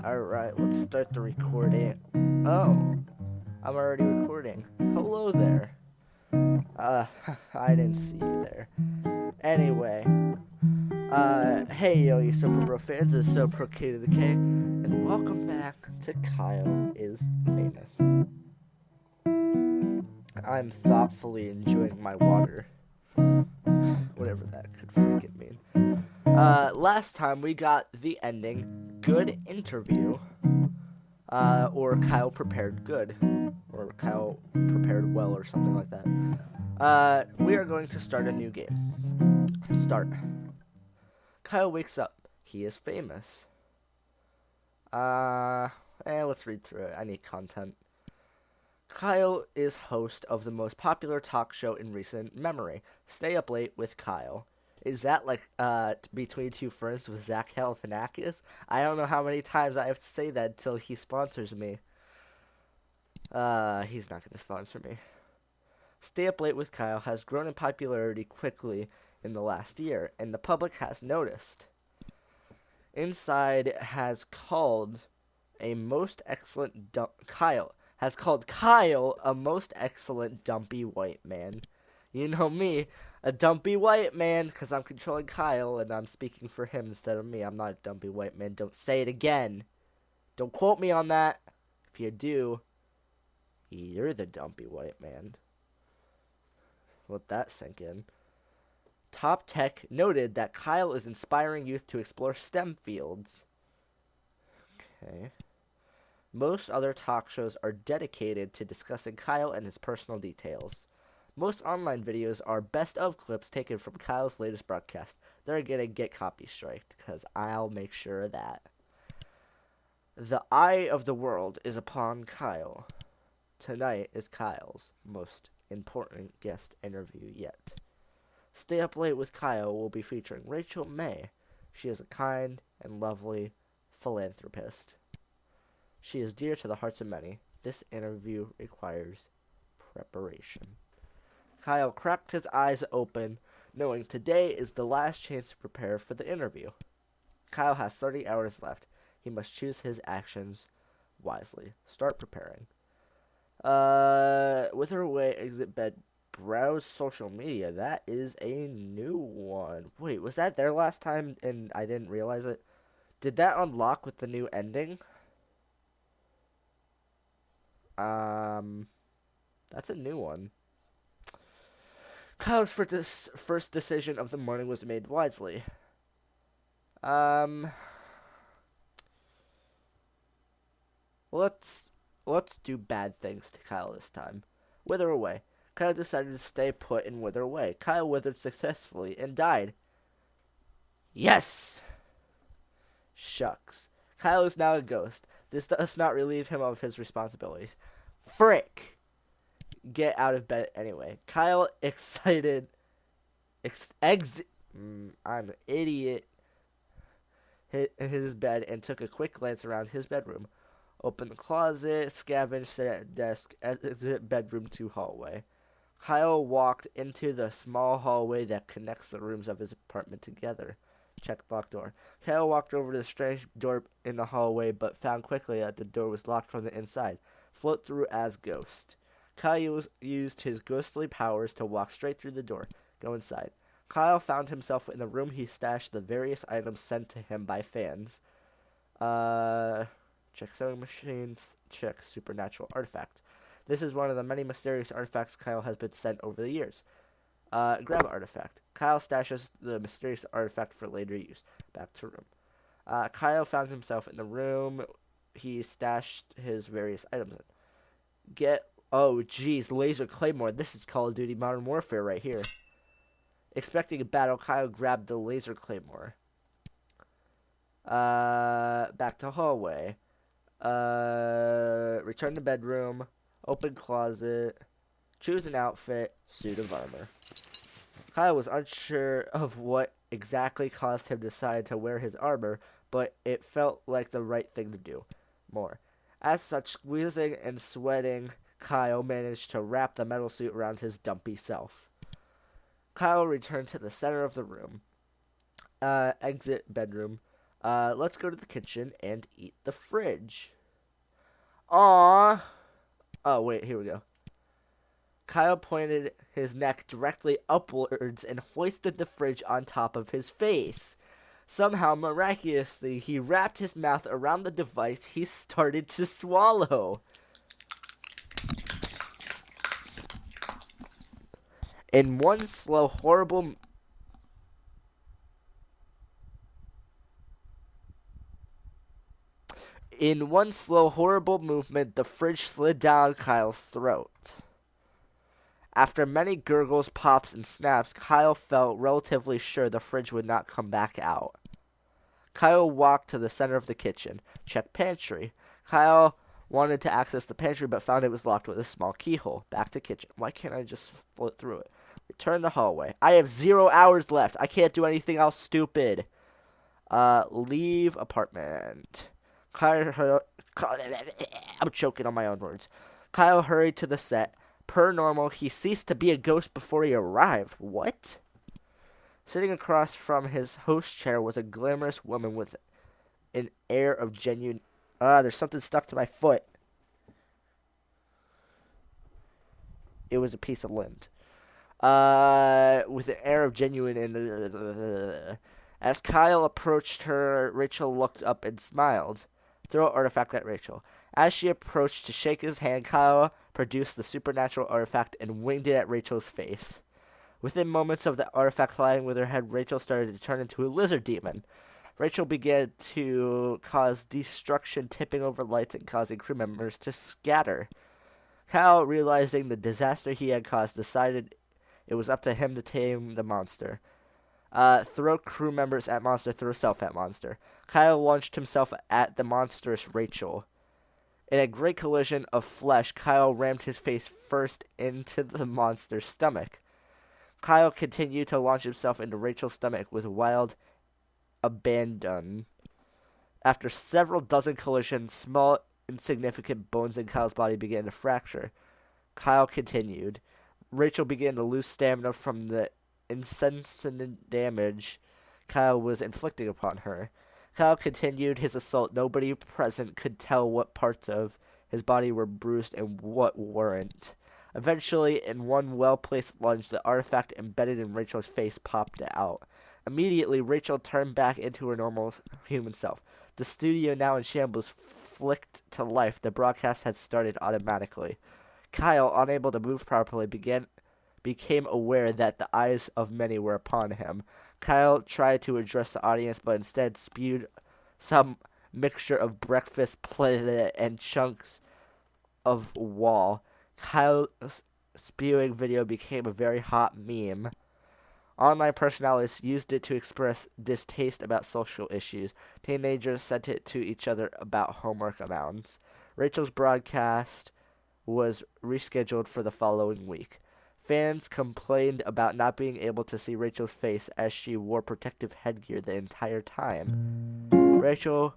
Alright, let's start the recording. Oh, I'm already recording. Hello there. Uh, I didn't see you there. Anyway, hey yo, you Super Bro fans, it's Super K to the K, and welcome back to Kyle is Famous. I'm thoughtfully enjoying my water. Whatever that could freaking mean. Last time we got the ending, good interview. Or Kyle prepared good. Or Kyle prepared well, or something like that. We are going to start a new game. Start. Kyle wakes up. He is famous. Let's read through it. I need content. Kyle is host of the most popular talk show in recent memory, Stay Up Late with Kyle. Is that like Between Two Ferns with Zach Galifianakis? I don't know how many times I have to say that until he sponsors me. He's not going to sponsor me. Stay Up Late with Kyle has grown in popularity quickly in the last year, and the public has noticed. Inside has called a most excellent Kyle has called Kyle a most excellent dumpy white man. You know me, a dumpy white man, because I'm controlling Kyle and I'm speaking for him instead of me. I'm not a dumpy white man. Don't say it again. Don't quote me on that. If you do, you're the dumpy white man. Let that sink in. Top Tech noted that Kyle is inspiring youth to explore STEM fields. Okay. Most other talk shows are dedicated to discussing Kyle and his personal details. Most online videos are best of clips taken from Kyle's latest broadcast. They're gonna get copy striked, because I'll make sure of that. The eye of the world is upon Kyle. Tonight is Kyle's most important guest interview yet. Stay Up Late with Kyle will be featuring Rachel May. She is a kind and lovely philanthropist. She is dear to the hearts of many. This interview requires preparation. Kyle cracked his eyes open, knowing today is the last chance to prepare for the interview. Kyle has 30 hours left. He must choose his actions wisely. Start preparing. Wither away, exit bed, browse social media. That is a new one. Wait, was that there last time and I didn't realize it? Did that unlock with the new ending? That's a new one. Kyle's first decision of the morning was made wisely. Let's do bad things to Kyle this time. Wither away. Kyle decided to stay put and wither away. Kyle withered successfully and died. Yes! Shucks. Kyle is now a ghost. This does not relieve him of his responsibilities. Frick! Get out of bed anyway. Kyle excited. I'm an idiot. Hit his bed and took a quick glance around his bedroom. Open the closet, scavenge, sit at desk, exit bedroom to hallway. Kyle walked into the small hallway that connects the rooms of his apartment together. Check locked door. Kyle walked over to the strange door in the hallway, but found quickly that the door was locked from the inside. Float through as ghost. Kyle used his ghostly powers to walk straight through the door. Go inside. Kyle found himself in the room he stashed the various items sent to him by fans. Check sewing machines. Check supernatural artifact. This is one of the many mysterious artifacts Kyle has been sent over the years. Grab artifact. Kyle stashes the mysterious artifact for later use. Back to room. Kyle found himself in the room he stashed his various items in. Oh, geez, Laser Claymore. This is Call of Duty Modern Warfare right here. Expecting a battle, Kyle grabbed the Laser Claymore. Back to hallway. Return to bedroom. Open closet. Choose an outfit. Suit of armor. Kyle was unsure of what exactly caused him to decide to wear his armor, but it felt like the right thing to do. More. As such, squeezing and sweating, Kyle managed to wrap the metal suit around his dumpy self. Kyle returned to the center of the room. Exit bedroom. Let's go to the kitchen and eat the fridge. Aww. Oh, wait, here we go. Kyle pointed his neck directly upwards and hoisted the fridge on top of his face. Somehow, miraculously, he wrapped his mouth around the device he started to swallow. In one slow, horrible movement, the fridge slid down Kyle's throat. After many gurgles, pops, and snaps, Kyle felt relatively sure the fridge would not come back out. Kyle walked to the center of the kitchen, checked pantry. Kyle wanted to access the pantry but found it was locked with a small keyhole. Back to kitchen. Why can't I just float through it? Return the hallway. I have 0 hours left. I can't do anything else stupid. Leave apartment. I'm choking on my own words. Kyle hurried to the set. Per normal, he ceased to be a ghost before he arrived. What? Sitting across from his host chair was a glamorous woman with an air of genuine... there's something stuck to my foot. It was a piece of lint. With an air of genuine... As Kyle approached her, Rachel looked up and smiled. Throw an artifact at Rachel. As she approached to shake his hand, Kyle produced the supernatural artifact and winged it at Rachel's face. Within moments of the artifact flying with her head, Rachel started to turn into a lizard demon. Rachel began to cause destruction, tipping over lights and causing crew members to scatter. Kyle, realizing the disaster he had caused, decided it was up to him to tame the monster. Throw crew members at monster, throw self at monster. Kyle launched himself at the monstrous Rachel. In a great collision of flesh, Kyle rammed his face first into the monster's stomach. Kyle continued to launch himself into Rachel's stomach with wild abandon. After several dozen collisions, small, insignificant bones in Kyle's body began to fracture. Kyle continued. Rachel began to lose stamina from the incessant damage Kyle was inflicting upon her. Kyle continued his assault. Nobody present could tell what parts of his body were bruised and what weren't. Eventually, in one well-placed lunge, the artifact embedded in Rachel's face popped out. Immediately, Rachel turned back into her normal human self. The studio, now in shambles, flicked to life. The broadcast had started automatically. Kyle, unable to move properly, became aware that the eyes of many were upon him. Kyle tried to address the audience, but instead spewed some mixture of breakfast plate and chunks of wall. Kyle's spewing video became a very hot meme. Online personalities used it to express distaste about social issues. Teenagers sent it to each other about homework amounts. Rachel's broadcast was rescheduled for the following week. Fans complained about not being able to see Rachel's face as she wore protective headgear the entire time. Rachel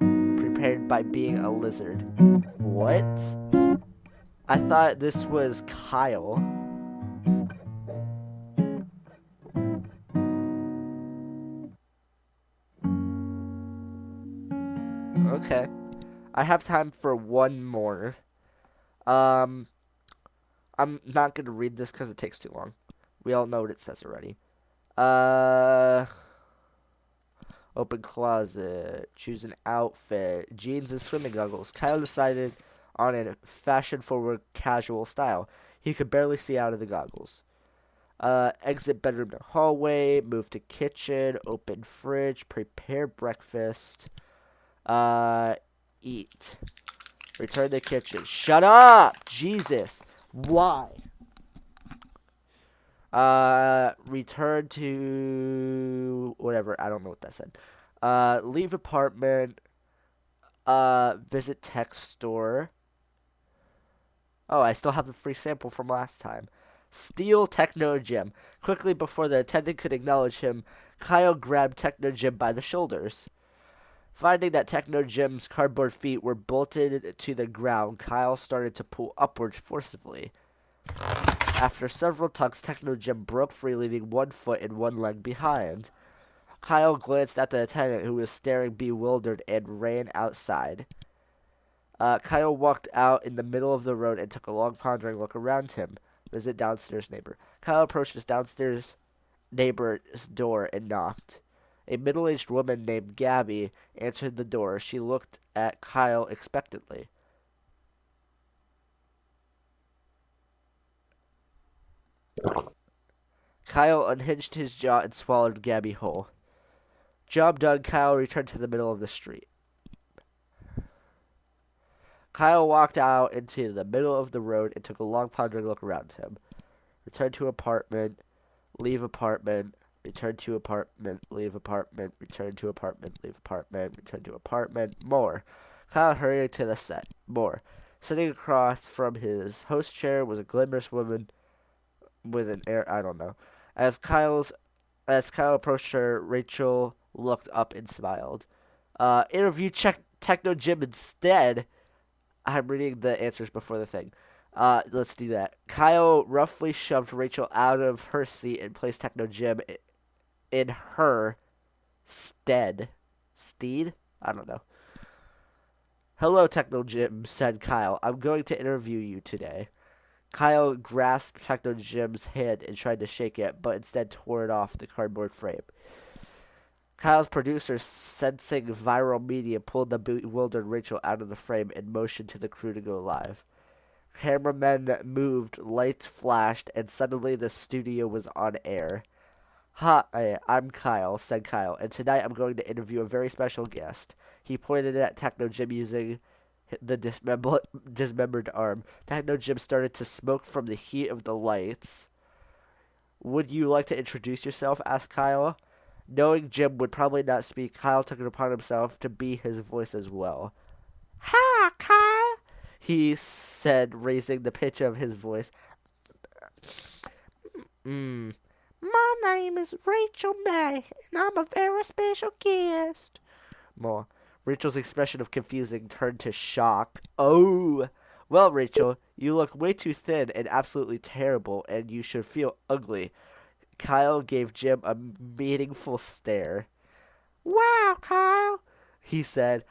prepared by being a lizard. What? I thought this was Kyle. Okay. I have time for one more. I'm not going to read this because it takes too long. We all know what it says already. Open closet. Choose an outfit. Jeans and swimming goggles. Kyle decided on a fashion-forward casual style. He could barely see out of the goggles. Exit bedroom to hallway. Move to kitchen. Open fridge. Prepare breakfast. Eat. Return to kitchen. Shut up! Jesus. Why? Return to... whatever. I don't know what that said. Leave apartment. Visit tech store. Oh, I still have the free sample from last time. Steal Techno Gym. Quickly before the attendant could acknowledge him, Kyle grabbed Techno Gym by the shoulders. Finding that Techno Gym's cardboard feet were bolted to the ground, Kyle started to pull upwards forcibly. After several tugs, Techno Gym broke free, leaving one foot and one leg behind. Kyle glanced at the attendant, who was staring bewildered, and ran outside. Kyle walked out in the middle of the road and took a long, pondering look around him. Visit downstairs neighbor. Kyle approached his downstairs neighbor's door and knocked. A middle-aged woman named Gabby answered the door. She looked at Kyle expectantly. Kyle unhinged his jaw and swallowed Gabby whole. Job done, Kyle returned to the middle of the street. Kyle walked out into the middle of the road and took a long, pondering look around him. Return to apartment, leave apartment, return to apartment, leave apartment, return to apartment, leave apartment, return to apartment, more. Kyle hurried to the set. More. Sitting across from his host chair was a glamorous woman with an air, I don't know. As Kyle approached her, Rachel looked up and smiled. Interview Techno Jim instead. I'm reading the answers before the thing. Let's do that. Kyle roughly shoved Rachel out of her seat and placed Techno Jim in her stead. Steed? I don't know. Hello, Techno Jim, said Kyle. I'm going to interview you today. Kyle grasped Techno Jim's hand and tried to shake it, but instead tore it off the cardboard frame. Kyle's producer, sensing viral media, pulled the bewildered Rachel out of the frame and motioned to the crew to go live. Cameramen moved, lights flashed, and suddenly the studio was on air. Hi, I'm Kyle, said Kyle, and tonight I'm going to interview a very special guest. He pointed at Techno Jim using the dismembered arm. Techno Jim started to smoke from the heat of the lights. Would you like to introduce yourself? Asked Kyle. Knowing Jim would probably not speak, Kyle took it upon himself to be his voice as well. Hi, Kyle, he said, raising the pitch of his voice. My name is Rachel May, and I'm a very special guest. More. Rachel's expression of confusing turned to shock. Oh, well, Rachel, you look way too thin and absolutely terrible, and you should feel ugly. Kyle gave Jim a meaningful stare. Wow, Kyle, he said.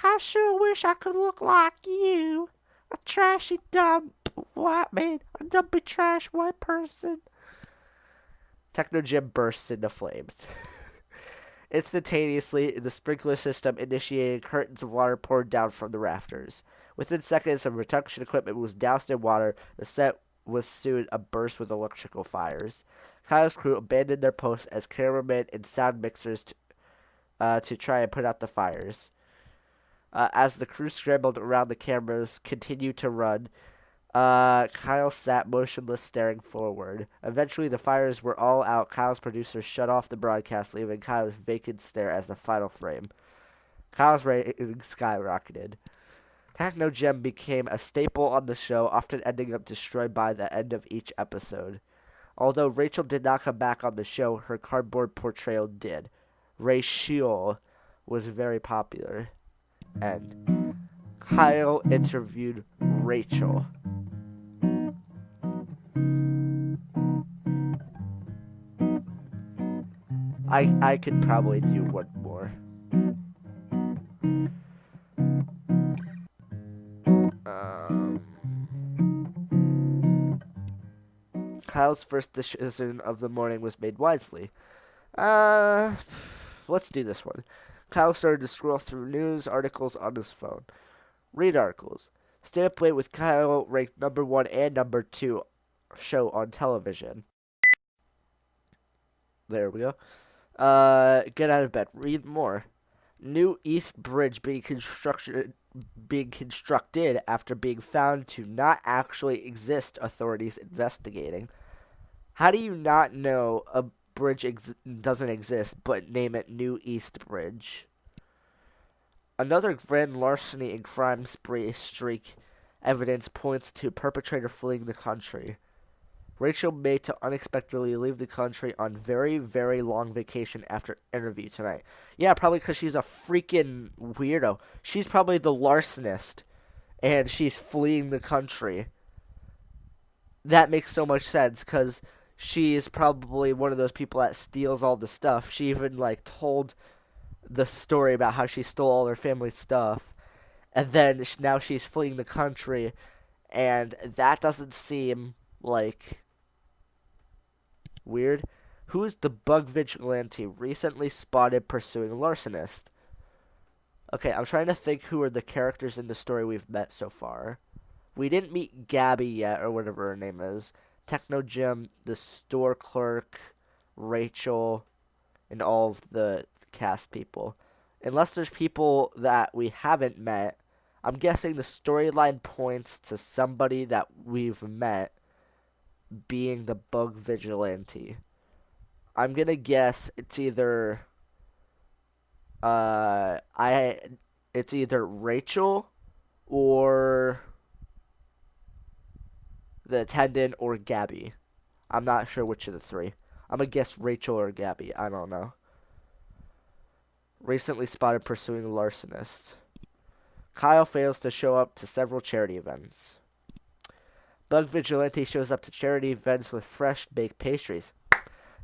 I sure wish I could look like you. A trashy, dumb white man. A dumpy trash white person. Techno Jim bursts into flames. Instantaneously, the sprinkler system initiated curtains of water poured down from the rafters. Within seconds, the production equipment was doused in water. The set was soon abuzz with electrical fires. Kyle's crew abandoned their posts as cameramen and sound mixers to try and put out the fires. As the crew scrambled around, the cameras continued to run. Kyle sat motionless, staring forward. Eventually, the fires were all out. Kyle's producer shut off the broadcast, leaving Kyle's vacant stare as the final frame. Kyle's rating skyrocketed. Techno Jim became a staple on the show, often ending up destroyed by the end of each episode. Although Rachel did not come back on the show, her cardboard portrayal did. Rachel was very popular. And Kyle interviewed Rachel. I could probably do one more. Kyle's first decision of the morning was made wisely. Let's do this one. Kyle started to scroll through news articles on his phone. Read articles. Stay Up Late with Kyle ranked number 1 and number 2 show on television. There we go. Get out of bed. Read more. New East Bridge being constructed after being found to not actually exist, authorities investigating. How do you not know a bridge doesn't exist but name it New East Bridge? Another grand larceny and crime spree streak evidence points to perpetrator fleeing the country. Rachel May to unexpectedly leave the country on very, very long vacation after interview tonight. Yeah, probably because she's a freaking weirdo. She's probably the larcenist, and she's fleeing the country. That makes so much sense, because she is probably one of those people that steals all the stuff. She even like told the story about how she stole all her family's stuff, and then now she's fleeing the country, and that doesn't seem like weird. Who's the bug vigilante recently spotted pursuing larcenist? Okay, I'm trying to think who are the characters in the story we've met so far. We didn't meet Gabby yet, or whatever her name is. Techno Jim, the store clerk, Rachel, and all of the cast people. Unless there's people that we haven't met, I'm guessing the storyline points to somebody that we've met being the bug vigilante. I'm gonna guess it's either it's either Rachel or the attendant or Gabby. I'm not sure which of the three. I'm gonna guess Rachel or Gabby. I don't know. Recently spotted pursuing a larcenist. Kyle fails to show up to several charity events. Bug Vigilante shows up to charity events with fresh baked pastries.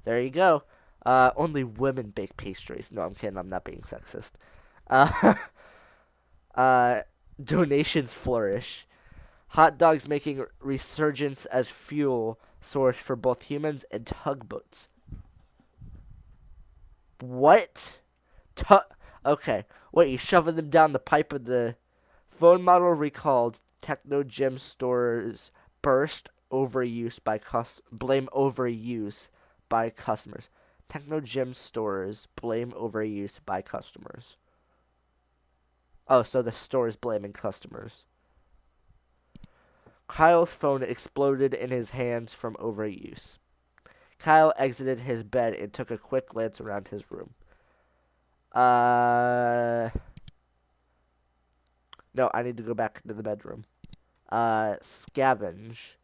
There you go. Only women bake pastries. No, I'm kidding. I'm not being sexist. Donations flourish. Hot dogs making resurgence as fuel source for both humans and tugboats. What? Okay. Wait, you shoving them down the pipe of the phone model recalled. Techno Gem stores burst overuse by blame overuse by customers. Techno Gem stores blame overuse by customers. Oh, so the store is blaming customers. Kyle's phone exploded in his hands from overuse. Kyle exited his bed and took a quick glance around his room. No, I need to go back into the bedroom. Scavenge.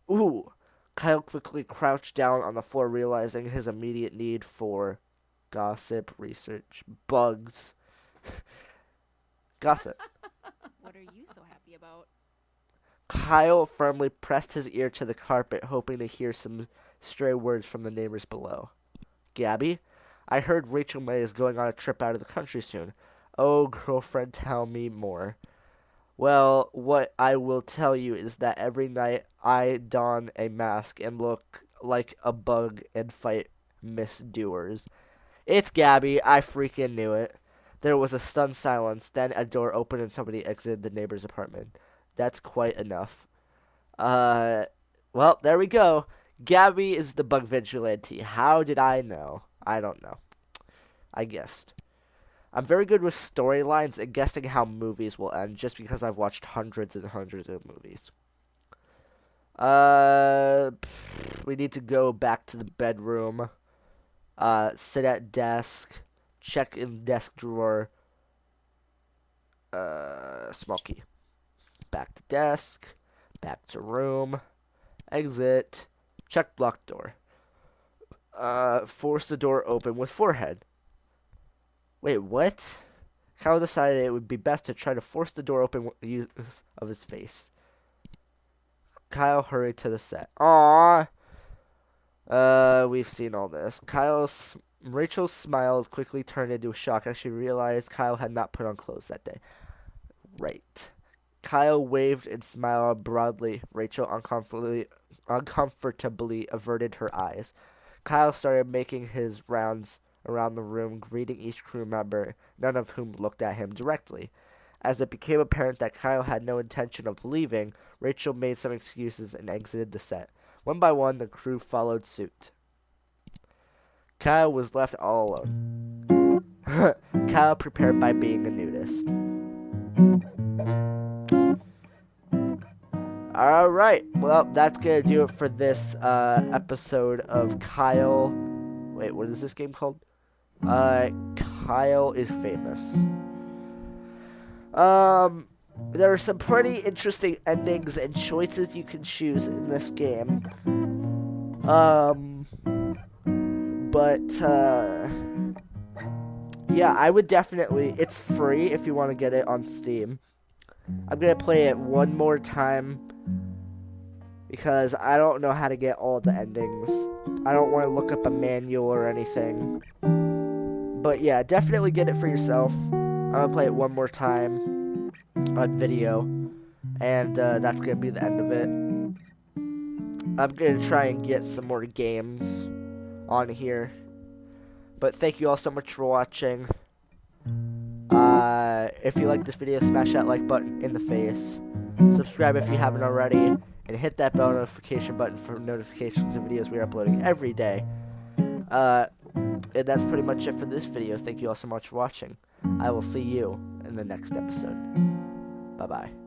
Ooh. Kyle quickly crouched down on the floor, realizing his immediate need for gossip, research, bugs. Gossip. What are you so happy about? Kyle firmly pressed his ear to the carpet, hoping to hear some stray words from the neighbors below. Gabby? I heard Rachel May is going on a trip out of the country soon. Oh, girlfriend, tell me more. Well, what I will tell you is that every night I don a mask and look like a bug and fight misdoers. It's Gabby. I freaking knew it. There was a stunned silence. Then a door opened and somebody exited the neighbor's apartment. That's quite enough. Well, there we go. Gabby is the bug vigilante. How did I know? I don't know. I guessed. I'm very good with storylines and guessing how movies will end just because I've watched hundreds and hundreds of movies. We need to go back to the bedroom. Sit at desk. Check in desk drawer. Small key. Back to desk. Back to room. Exit. Check locked door. Force the door open with forehead. Wait, what? Kyle decided it would be best to try to force the door open with the use of his face. Kyle hurried to the set. Aww. We've seen all this. Rachel's smile quickly turned into a shock as she realized Kyle had not put on clothes that day. Right. Kyle waved and smiled broadly. Rachel uncomfortably averted her eyes. Kyle started making his rounds around the room, greeting each crew member, none of whom looked at him directly. As it became apparent that Kyle had no intention of leaving, Rachel made some excuses and exited the set. One by one, the crew followed suit. Kyle was left all alone. Kyle prepared by being a nudist. Alright, well, that's gonna do it for this episode of Kyle. Wait, what is this game called? Kyle is Famous. There are some pretty interesting endings and choices you can choose in this game. Yeah, I would definitely, it's free if you want to get it on Steam. I'm gonna play it one more time. because I don't know how to get all the endings. I don't want to look up a manual or anything. But yeah, definitely get it for yourself. I'm going to play it one more time on video, and that's going to be the end of it. I'm going to try and get some more games on here. But thank you all so much for watching. If you like this video, smash that like button in the face. Subscribe if you haven't already. And hit that bell notification button for notifications of videos we're uploading every day. And that's pretty much it for this video. Thank you all so much for watching. I will see you in the next episode. Bye-bye.